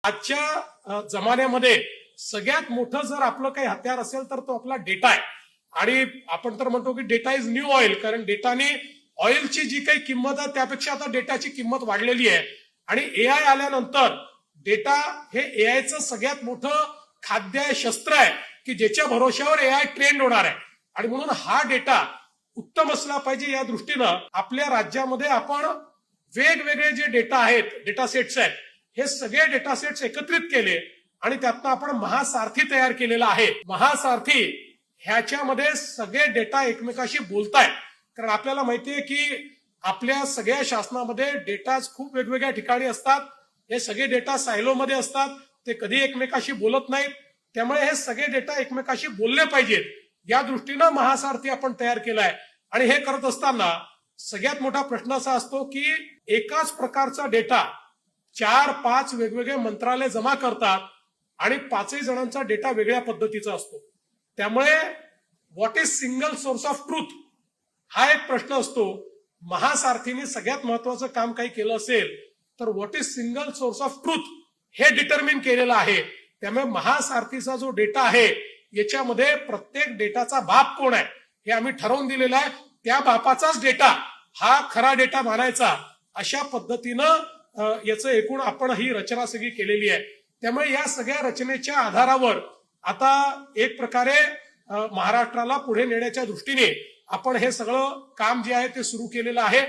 आजच्या जमान्यामध्ये सगळ्यात मोठं जर आपलं काही हत्यार असेल तर तो आपला डेटा आहे. आणि आपण तर म्हणतो की डेटा इज न्यू ऑइल, कारण डेटाने ऑइलची जी काही किंमत आहे त्यापेक्षा आता डेटाची किंमत वाढलेली आहे. आणि एआय आल्यानंतर डेटा हे एआयचं सगळ्यात मोठं खाद्य आहे, शस्त्र आहे की ज्याच्या भरोश्यावर एआय ट्रेंड होणार आहे. आणि म्हणून हा डेटा उत्तम असला पाहिजे या दृष्टीनं आपल्या राज्यामध्ये आपण वेगवेगळे जे डेटा आहेत, डेटा सेट्स आहेत, हे सगळे डेटा सेट्स एकत्रित केले आणि त्यातनं आपण महासारथी तयार केलेला आहे. महासारथी ह्याच्यामध्ये सगळे डेटा एकमेकाशी बोलतायत. कारण आपल्याला माहितीये की आपल्या सगळ्या शासनामध्ये डेटा खूप वेगवेगळ्या ठिकाणी असतात. हे सगळे डेटा सायलोमध्ये असतात, ते कधी एकमेकाशी बोलत नाहीत. त्यामुळे हे सगळे डेटा एकमेकाशी बोलले पाहिजेत या दृष्टीनं महासारथी आपण तयार केलाय. आणि हे करत असताना सगळ्यात मोठा प्रश्न असा असतो की एकाच प्रकारचा डेटा 4-5 वेगवेगळे मंत्रालय जमा करतात आणि 5ही जणांचा डेटा वेगळ्या पद्धतीचा असतो. त्यामुळे what is single source of truth हा एक प्रश्न असतो. महासारथीने सगळ्यात महत्वाचं काम काही केलं असेल तर what is single source of truth हे डिटरमिन केलेलं आहे. त्यामुळे महासारथीचा जो डेटा आहे याच्यामध्ये प्रत्येक डेटाचा बाप कोण आहे हे आम्ही ठरवून दिलेलं आहे. त्या बापाचाच डेटा हा खरा डेटा मानायचा, अशा पद्धतीनं याचं एकूण आपण ही रचना सगळी केलेली आहे. त्यामुळे या सगळ्या रचनेच्या आधारावर आता एक प्रकारे महाराष्ट्राला पुढे नेण्याच्या दृष्टीने आपण हे सगळं काम जे आहे ते सुरू केलेलं आहे.